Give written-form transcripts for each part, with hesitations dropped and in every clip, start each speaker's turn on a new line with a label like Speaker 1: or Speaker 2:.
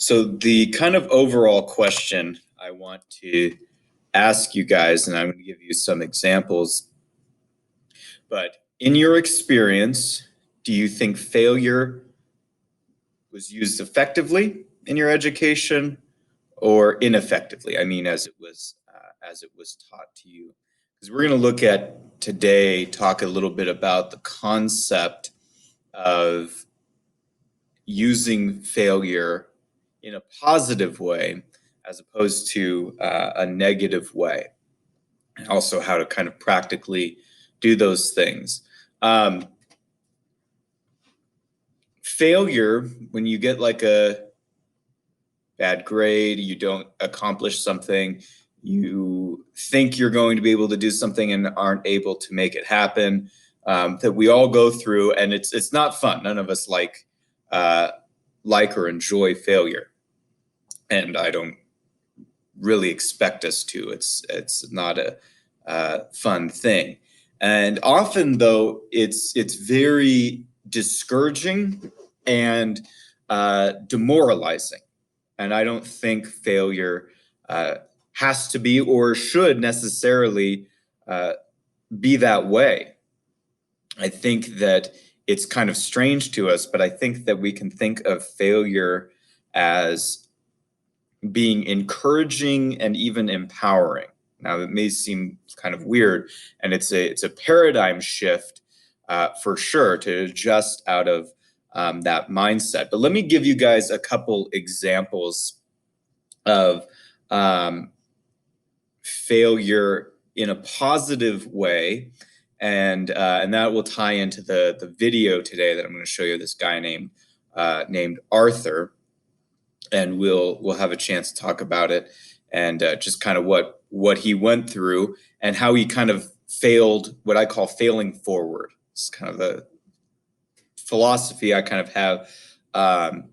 Speaker 1: So the kind of overall question I want to ask you guys, and I'm going to give you some examples, but in your experience, do you think failure was used effectively in your education or ineffectively? I mean, as it was taught to you. Because we're going to look at today, talk a little bit about the concept of using failure in a positive way as opposed to a negative way. And also how to kind of practically do those things. Failure, when you get like a bad grade, you don't accomplish something, you think you're going to be able to do something and aren't able to make it happen, that we all go through, and it's not fun. None of us like or enjoy failure, and I don't really expect us to. It's not a fun thing, and often though it's very discouraging and demoralizing. And I don't think failure has to be or should necessarily be that way. I think that it's kind of strange to us, but I think that we can think of failure as being encouraging and even empowering. Now, it may seem kind of weird, and it's a paradigm shift for sure to adjust out of that mindset. But let me give you guys a couple examples of failure in a positive way, and that will tie into the video today that I'm going to show you. This guy named Arthur, and we'll have a chance to talk about it and just kind of what he went through and how he kind of failed, what I call failing forward. It's kind of the philosophy I kind of have that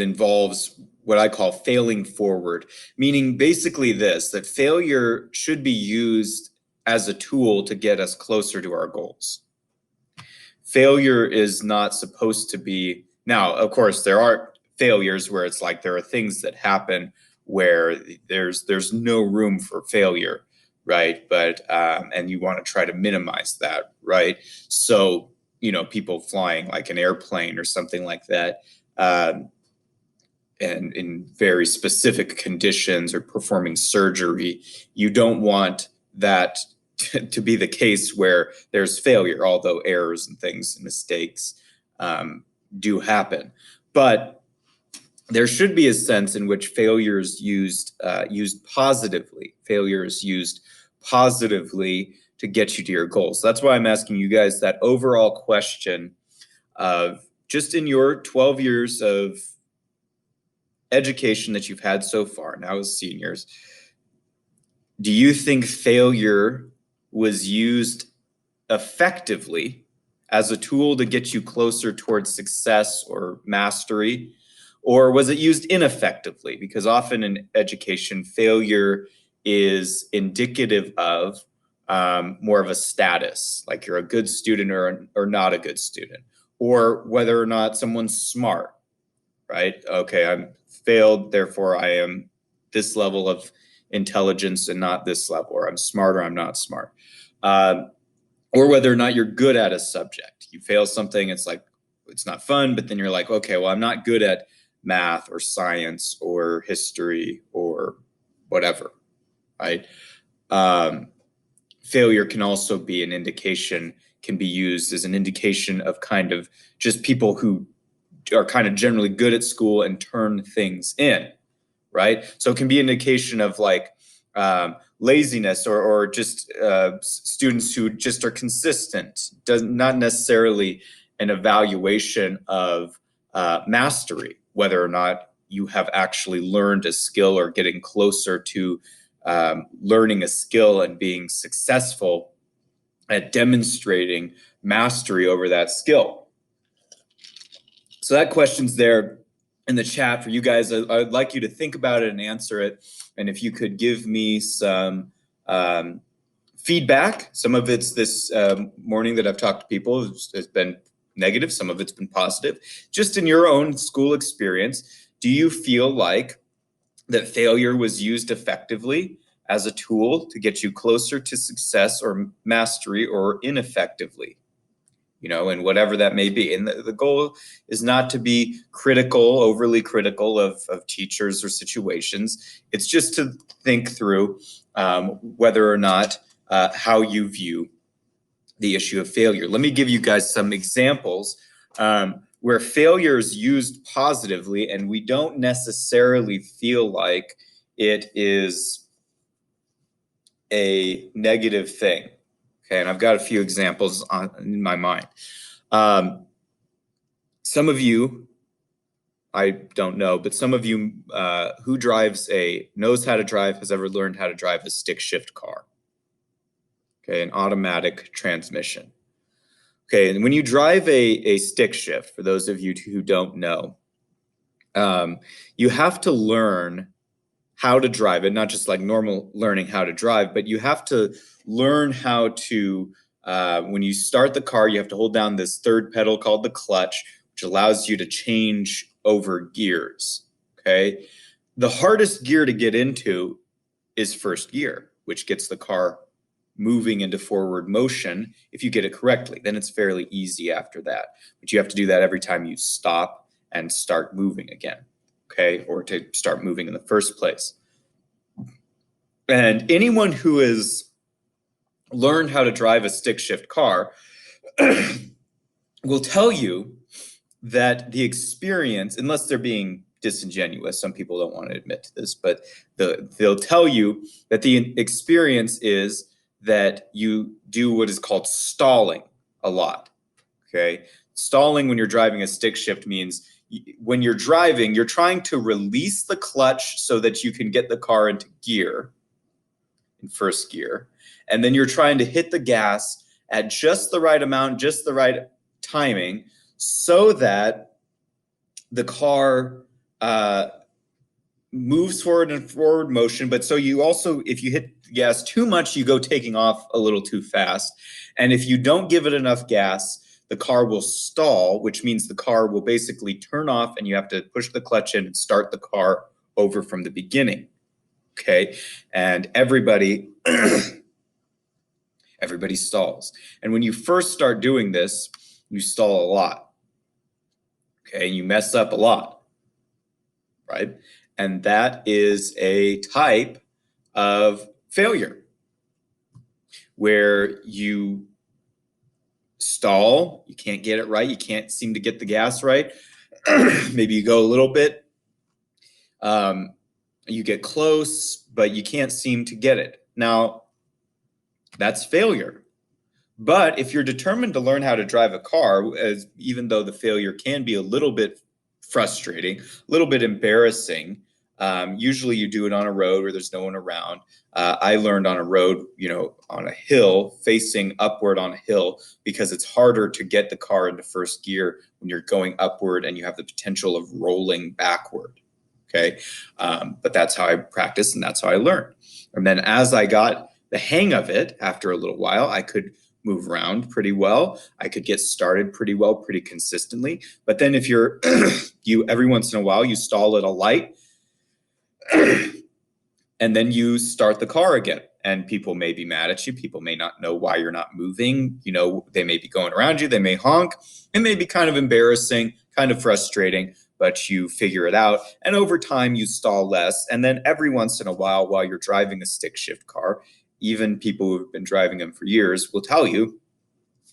Speaker 1: involves what I call failing forward, meaning basically this, that failure should be used as a tool to get us closer to our goals. Failure is not supposed to be, now, of course, there are failures where it's like there are things that happen where there's no room for failure, right? But and you want to try to minimize that, right? So, people flying like an airplane or something like that, and in very specific conditions, or performing surgery, you don't want that to be the case where there's failure, although errors and things, mistakes do happen. But there should be a sense in which failure is used positively. Failure is used positively to get you to your goals. So that's why I'm asking you guys that overall question of, just in your 12 years of education that you've had so far, now as seniors, do you think failure was used effectively as a tool to get you closer towards success or mastery? Or was it used ineffectively? Because often in education, failure is indicative of more of a status, like you're a good student or not a good student, or whether or not someone's smart, right? Okay, I'm failed, therefore I am this level of intelligence and not this level, or I'm smart or I'm not smart. Or whether or not you're good at a subject. You fail something, it's like, it's not fun, but then you're like, okay, well, I'm not good at math or science or history or whatever, right? Failure can also be an indication, can be used as an indication of kind of just people who are kind of generally good at school and turn things in, right? So it can be an indication of like laziness or just students who just are consistent, not necessarily an evaluation of mastery, whether or not you have actually learned a skill or getting closer to learning a skill and being successful at demonstrating mastery over that skill. So that question's there in the chat for you guys. I'd like you to think about it and answer it. And if you could give me some feedback. Some of it's this morning that I've talked to people has been negative, some of it's been positive. Just in your own school experience, do you feel like that failure was used effectively as a tool to get you closer to success or mastery, or ineffectively? And whatever that may be. And the goal is not to be overly critical of teachers or situations. It's just to think through whether or not how you view the issue of failure. Let me give you guys some examples where failure is used positively and we don't necessarily feel like it is a negative thing. Okay, and I've got a few examples in my mind. Some of you, I don't know, but some of you who knows how to drive, has ever learned how to drive a stick shift car. Okay, an automatic transmission. Okay, and when you drive a stick shift, for those of you who don't know, you have to learn how to drive it, not just like normal learning how to drive, but you have to learn how to, when you start the car, you have to hold down this third pedal called the clutch, which allows you to change over gears, okay? The hardest gear to get into is first gear, which gets the car moving into forward motion if you get it correctly. Then it's fairly easy after that. But you have to do that every time you stop and start moving again, okay? Or to start moving in the first place. And anyone who has learned how to drive a stick shift car will tell you that the experience, unless they're being disingenuous, some people don't want to admit to this, but they'll tell you that the experience is that you do what is called stalling a lot, okay? Stalling when you're driving a stick shift means when you're driving, you're trying to release the clutch so that you can get the car into gear, in first gear, and then you're trying to hit the gas at just the right amount, just the right timing, so that the car moves forward in forward motion. But so you also, if you hit the gas too much, you go taking off a little too fast. And if you don't give it enough gas, the car will stall, which means the car will basically turn off and you have to push the clutch in and start the car over from the beginning. Okay. And everybody stalls. And when you first start doing this, you stall a lot. Okay. And you mess up a lot. Right. And that is a type of failure where you stall, you can't get it right, you can't seem to get the gas right. Maybe you go a little bit, you get close, but you can't seem to get it. Now, that's failure. But if you're determined to learn how to drive a car, even though the failure can be a little bit frustrating, a little bit embarrassing, usually you do it on a road where there's no one around. I learned on a road, on a hill, facing upward on a hill, because it's harder to get the car into first gear when you're going upward and you have the potential of rolling backward. Okay. But that's how I practiced and that's how I learned. And then as I got the hang of it, after a little while, I could move around pretty well. I could get started pretty well, pretty consistently. But then if you're, every once in a while, you stall at a light and then you start the car again. And people may be mad at you. People may not know why you're not moving. They may be going around you. They may honk. It may be kind of embarrassing, kind of frustrating, but you figure it out. And over time, you stall less. And then every once in a while you're driving a stick shift car, even people who've been driving them for years will tell you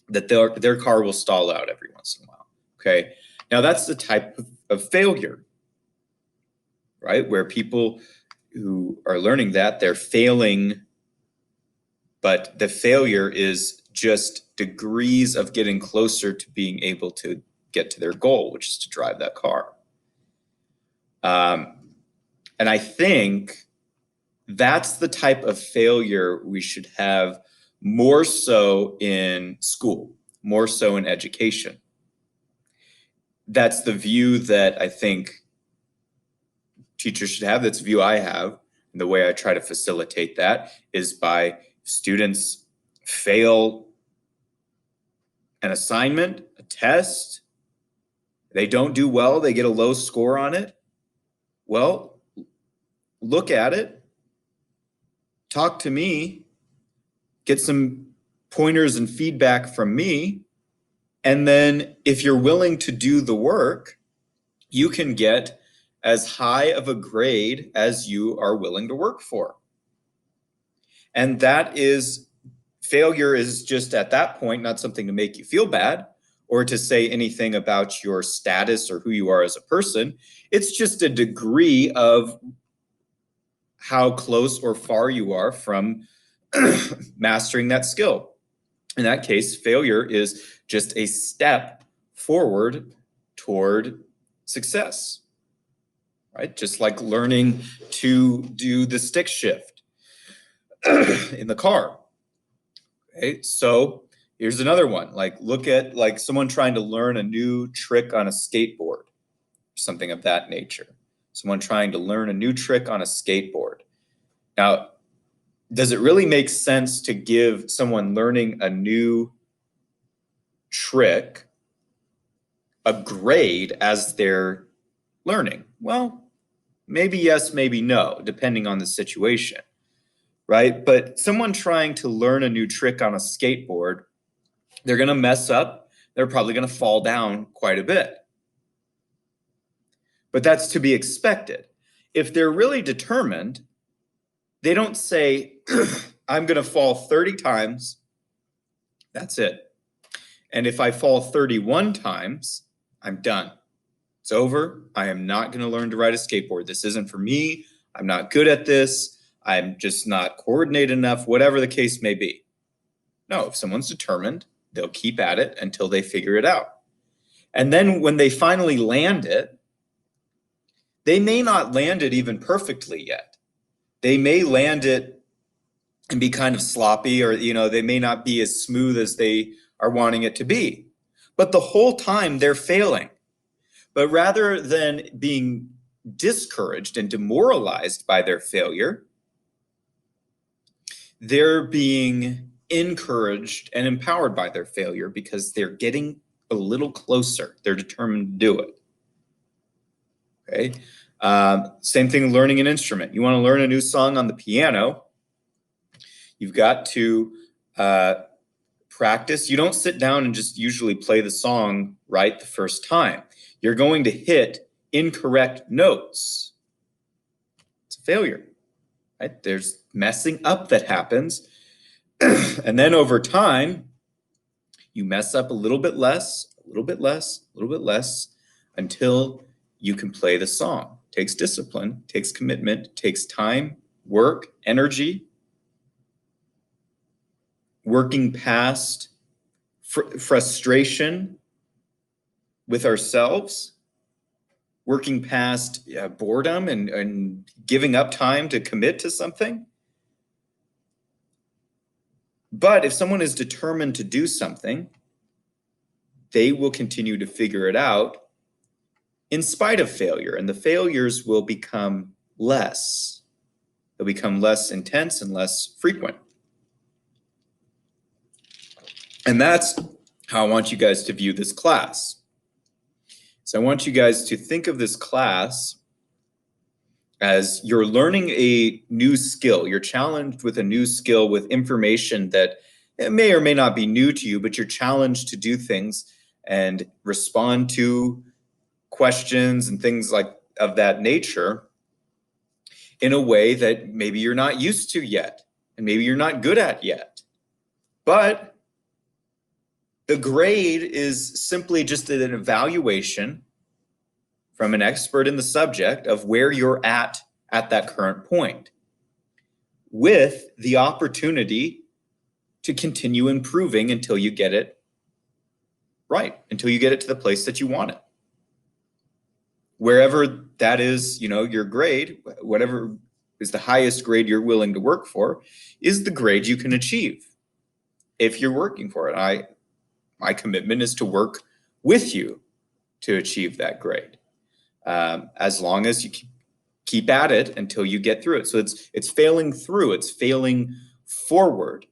Speaker 1: that their car will stall out every once in a while. Okay. Now that's the type of failure, right? Where people who are learning that they're failing, but the failure is just degrees of getting closer to being able to get to their goal, which is to drive that car. And I think that's the type of failure we should have more so in school, more so in education. That's the view that I think teachers should have. That's the view I have. And the way I try to facilitate that is by students fail an assignment, a test, they don't do well, they get a low score on it. Well, look at it, talk to me, get some pointers and feedback from me. And then if you're willing to do the work, you can get as high of a grade as you are willing to work for. And that is, failure is just at that point not something to make you feel bad or to say anything about your status or who you are as a person. It's just a degree of how close or far you are from mastering that skill. In that case, failure is just a step forward toward success, right? Just like learning to do the stick shift in the car. Okay, so here's another one. Like, look at like someone trying to learn a new trick on a skateboard, something of that nature. Someone trying to learn a new trick on a skateboard. Now, does it really make sense to give someone learning a new trick a grade as they're learning? Well, maybe yes, maybe no, depending on the situation, right? But someone trying to learn a new trick on a skateboard, they're going to mess up. They're probably going to fall down quite a bit. But that's to be expected. If they're really determined, they don't say, I'm going to fall 30 times. That's it. And if I fall 31 times, I'm done. It's over. I am not going to learn to ride a skateboard. This isn't for me. I'm not good at this. I'm just not coordinated enough, whatever the case may be. No, if someone's determined, they'll keep at it until they figure it out. And then when they finally land it, they may not land it even perfectly yet. They may land it and be kind of sloppy, or they may not be as smooth as they are wanting it to be. But the whole time they're failing. But rather than being discouraged and demoralized by their failure, they're being encouraged and empowered by their failure because they're getting a little closer. They're determined to do it. Okay. Same thing, learning an instrument. You want to learn a new song on the piano, you've got to practice. You don't sit down and just usually play the song right the first time. You're going to hit incorrect notes. It's a failure, right? There's messing up that happens. And then over time, you mess up a little bit less, a little bit less, a little bit less, until you can play the song. It takes discipline, takes commitment, takes time, work, energy, working past frustration with ourselves, working past boredom and giving up time to commit to something. But if someone is determined to do something, they will continue to figure it out in spite of failure, and the failures will become less. They'll become less intense and less frequent. And that's how I want you guys to view this class. So I want you guys to think of this class as you're learning a new skill. You're challenged with a new skill with information that it may or may not be new to you, but you're challenged to do things and respond to questions and things like of that nature in a way that maybe you're not used to yet, and maybe you're not good at yet. But the grade is simply just an evaluation from an expert in the subject of where you're at that current point, with the opportunity to continue improving until you get it right, until you get it to the place that you want it. Wherever that is, your grade, whatever is the highest grade you're willing to work for, is the grade you can achieve if you're working for it. My commitment is to work with you to achieve that grade, as long as you keep at it until you get through it. So it's failing through, it's failing forward.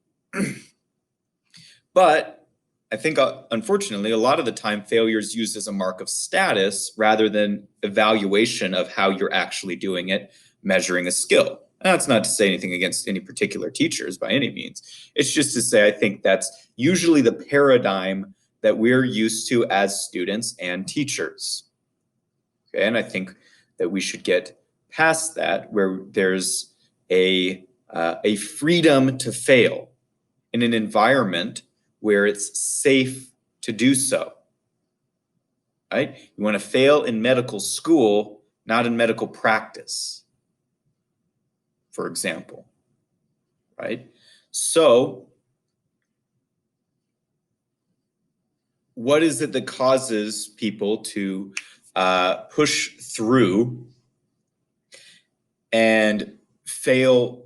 Speaker 1: But I think, unfortunately, a lot of the time failure is used as a mark of status rather than evaluation of how you're actually doing it, measuring a skill. And that's not to say anything against any particular teachers by any means. It's just to say I think that's usually the paradigm that we're used to as students and teachers. Okay, and I think that we should get past that, where there's a freedom to fail in an environment where it's safe to do so. Right? You want to fail in medical school, not in medical practice, for example. Right? So, what is it that causes people to push through and fail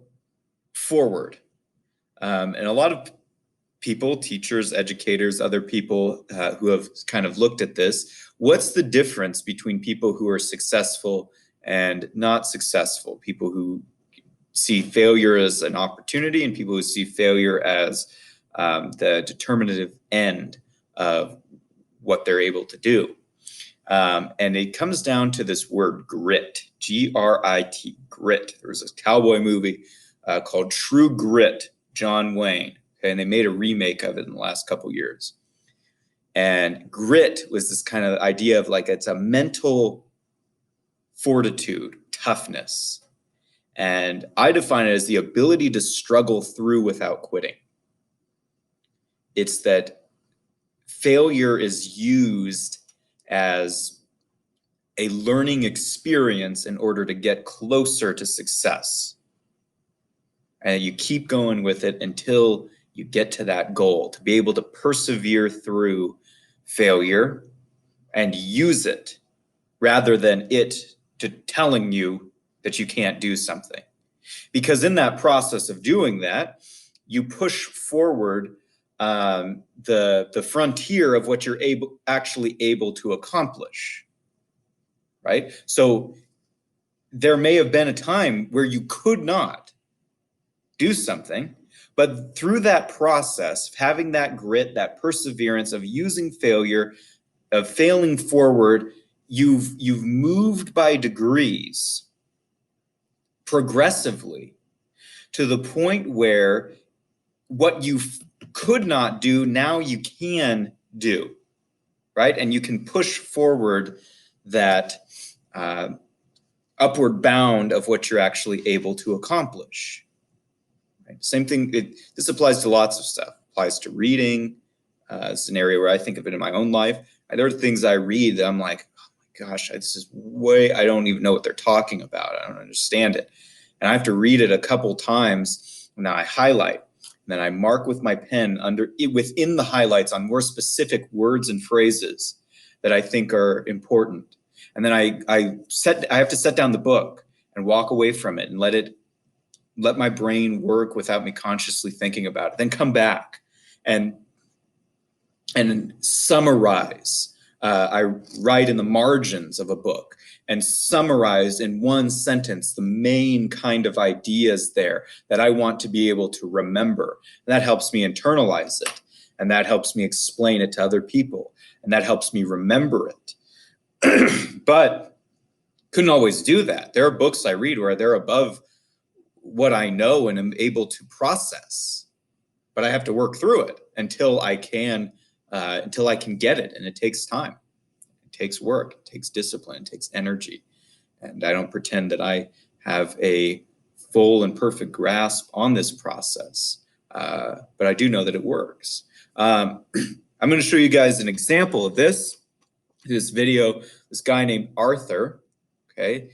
Speaker 1: forward? And a lot of people, teachers, educators, other people who have kind of looked at this, what's the difference between people who are successful and not successful? People who see failure as an opportunity and people who see failure as the determinative end of what they're able to do. And it comes down to this word grit, G-R-I-T, grit. There was a cowboy movie called True Grit, John Wayne. Okay, and they made a remake of it in the last couple of years. And grit was this kind of idea of like it's a mental fortitude, toughness. And I define it as the ability to struggle through without quitting. It's that failure is used as a learning experience in order to get closer to success. And you keep going with it until you get to that goal, to be able to persevere through failure and use it rather than it to telling you that you can't do something. Because in that process of doing that, you push forward the frontier of what you're actually able to accomplish, right? So there may have been a time where you could not do something, but through that process, having that grit, that perseverance of using failure, of failing forward, you've moved by degrees progressively to the point where what you could not do, now you can do, right? And you can push forward that upward bound of what you're actually able to accomplish. Right? Same thing, this applies to lots of stuff. It applies to reading. It's an area where I think of it in my own life. There are things I read that I'm like, oh my gosh, this is I don't even know what they're talking about. I don't understand it. And I have to read it a couple times, and then I highlight. And then I mark with my pen within the highlights on more specific words and phrases that I think are important. And then I have to set down the book and walk away from it and let my brain work without me consciously thinking about it. Then come back and summarize. I write in the margins of a book and summarize in one sentence the main kind of ideas there that I want to be able to remember. And that helps me internalize it. And that helps me explain it to other people. And that helps me remember it. But couldn't always do that. There are books I read where they're above what I know and am able to process. But I have to work through it until I can get it. And it takes time. It takes work. It takes discipline. It takes energy. And I don't pretend that I have a full and perfect grasp on this process. But I do know that it works. I'm going to show you guys an example of this video. This guy named Arthur, okay,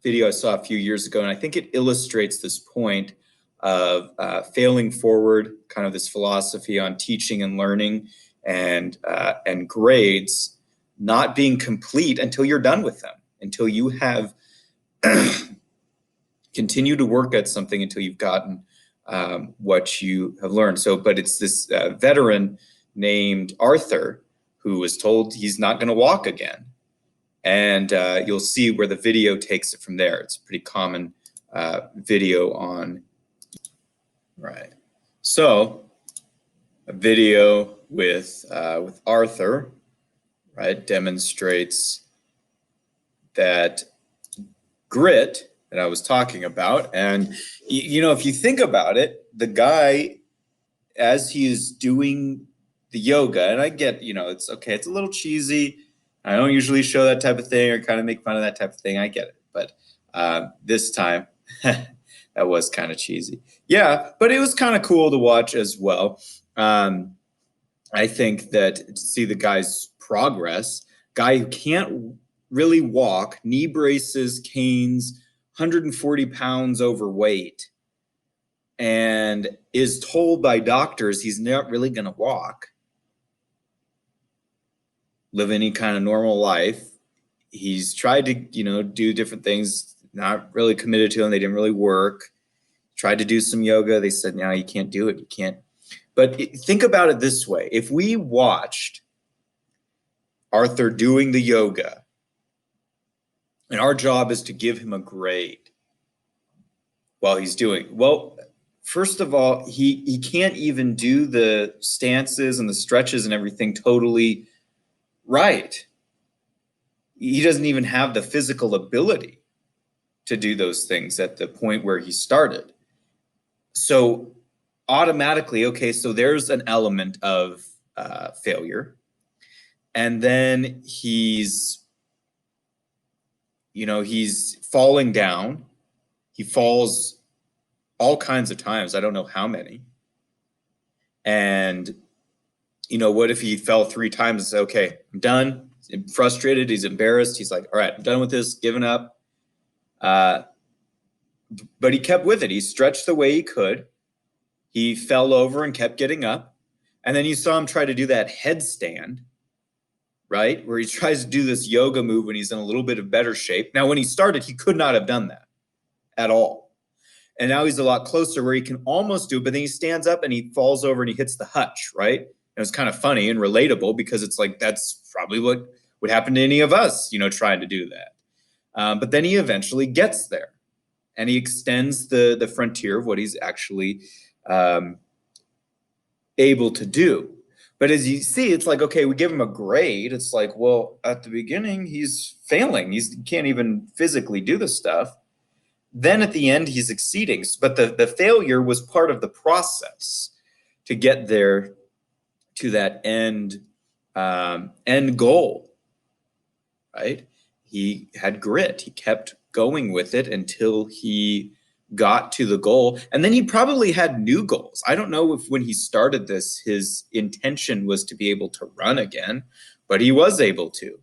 Speaker 1: video I saw a few years ago, and I think it illustrates this point of failing forward, kind of this philosophy on teaching and learning and grades not being complete until you're done with them, until you have continued to work at something until you've gotten what you have learned. So, but it's this veteran named Arthur who was told he's not going to walk again. And you'll see where the video takes it from there. It's a pretty common video on. Right. So a video with Arthur, right, demonstrates that grit that I was talking about. And, you know, if you think about it, the guy, as he's doing the yoga, and I get, you know, it's okay, it's a little cheesy. I don't usually show that type of thing or kind of make fun of that type of thing. I get it. But this time, that was kind of cheesy. Yeah, but it was kind of cool to watch as well. I think that to see the guy's progress, guy who can't really walk, knee braces, canes, 140 pounds overweight, and is told by doctors he's not really going to walk, live any kind of normal life. He's tried to, you know, do different things, not really committed to them. They didn't really work. Tried to do some yoga. They said, no, you can't do it. You can't. But think about it this way. If we watched Arthur doing the yoga, and our job is to give him a grade while he's doing, well, first of all, he can't even do the stances and the stretches and everything totally right. He doesn't even have the physical ability to do those things at the point where he started. So automatically, okay, so there's an element of failure. And then he's, you know, he's falling down. He falls all kinds of times. I don't know how many. And, you know, what if he fell 3 times and said, okay, I'm done. He's frustrated. He's embarrassed. He's like, all right, I'm done with this, giving up. But he kept with it. He stretched the way he could. He fell over and kept getting up. And then you saw him try to do that headstand, right? Where he tries to do this yoga move when he's in a little bit of better shape. Now, when he started, he could not have done that at all. And now he's a lot closer where he can almost do it, but then he stands up and he falls over and he hits the hutch, right? And it's kind of funny and relatable because it's like, that's probably what would happen to any of us, you know, trying to do that. But then he eventually gets there and he extends the frontier of what he's actually able to do. But as you see, it's like, okay, we give him a grade. It's like, well, at the beginning, he's failing. He can't even physically do the stuff. Then at the end, he's exceeding. But the failure was part of the process to get there to that end goal, right? He had grit. He kept going with it until he got to the goal. And then he probably had new goals. I don't know if when he started this, his intention was to be able to run again, but he was able to,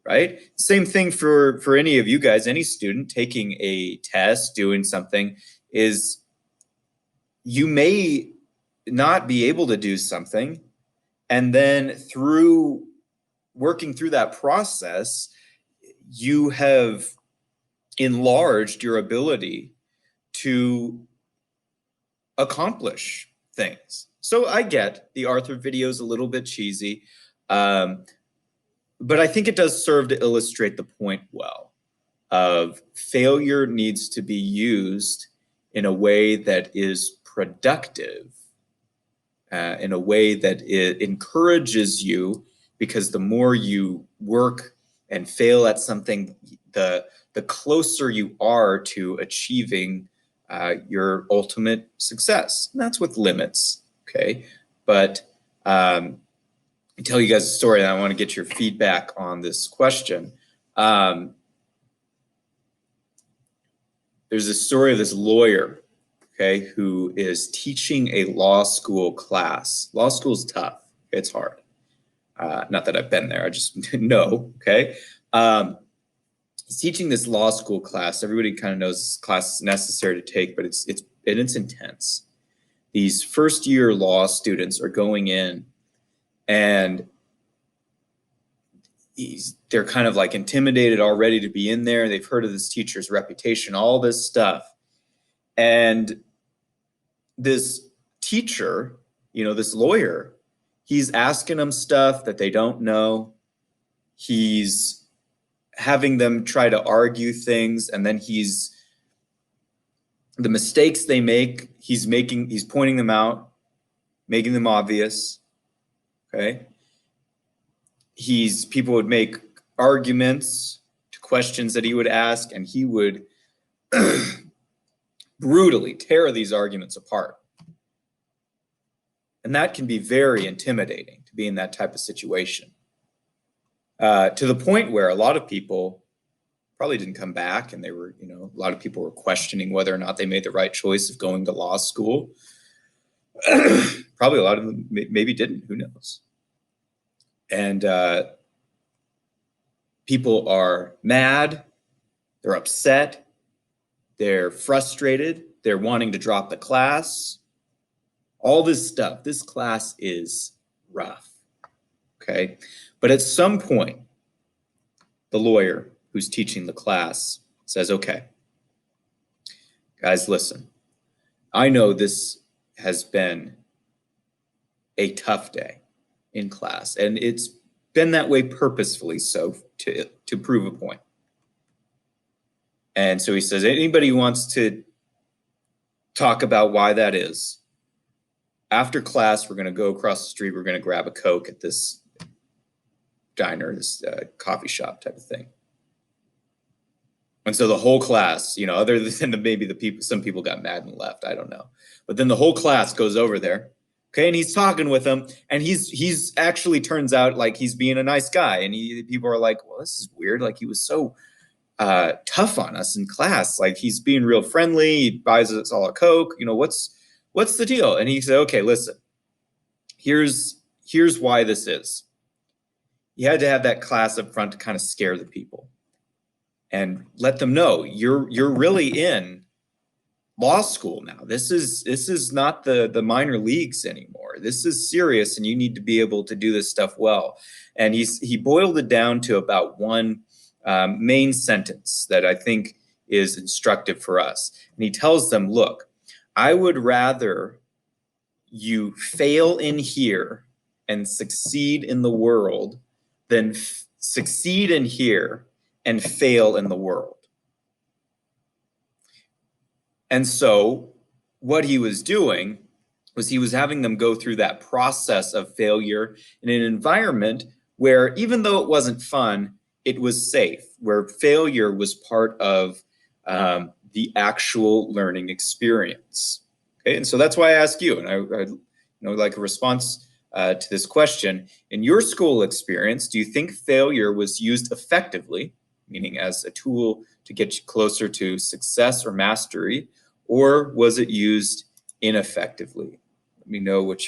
Speaker 1: right? Same thing for any of you guys, any student taking a test, doing something, is you may not be able to do something. And then through working through that process, you have enlarged your ability to accomplish things. So I get the Arthur video is a little bit cheesy, but I think it does serve to illustrate the point well of failure needs to be used in a way that is productive, in a way that it encourages you, because the more you work and fail at something, the closer you are to achieving your ultimate success. And that's with limits, okay? But I tell you guys a story, and I want to get your feedback on this question. There's a story of this lawyer, okay, who is teaching a law school class. Law school's tough. It's hard. Not that I've been there. I just know, okay? He's teaching this law school class. Everybody kind of knows this class is necessary to take, but it's intense. These first-year law students are going in, and they're kind of like intimidated already to be in there. They've heard of this teacher's reputation, all this stuff. And this teacher, you know, this lawyer, he's asking them stuff that they don't know. He's having them try to argue things, and then the mistakes they make, he's pointing them out. making them obvious. Okay. People would make arguments to questions that he would ask, and he would brutally tear these arguments apart. And that can be very intimidating to be in that type of situation. To the point where a lot of people probably didn't come back, and they were, a lot of people were questioning whether or not they made the right choice of going to law school. Probably a lot of them maybe didn't, who knows? And people are mad, they're upset, they're frustrated, they're wanting to drop the class, all this stuff. This class is rough, okay? But at some point, the lawyer who's teaching the class says, okay, guys, listen, I know this has been a tough day in class, and it's been that way purposefully so to prove a point. And so he says, anybody who wants to talk about why that is, after class, we're going to go across the street, we're going to grab a Coke at this diner, this coffee shop type of thing. And so the whole class, other than maybe some people got mad and left, I don't know. But then the whole class goes over there, okay, and he's talking with them, and he's actually turns out like he's being a nice guy, and people are like, well, this is weird, like he was so tough on us in class, like he's being real friendly, he buys us all a Coke, what's the deal? And he said, okay, listen, here's why this is. You had to have that class up front to kind of scare the people and let them know you're really in law school now. This is not the minor leagues anymore. This is serious, and you need to be able to do this stuff well. And he boiled it down to about one main sentence that I think is instructive for us. And he tells them, look, I would rather you fail in here and succeed in the world than succeed in here and fail in the world. And so what he was doing was he was having them go through that process of failure in an environment where, even though it wasn't fun, it was safe, where failure was part of the actual learning experience. Okay, and so that's why I ask you, and I like a response to this question. In your school experience, do you think failure was used effectively, meaning as a tool to get you closer to success or mastery, or was it used ineffectively? Let me know what you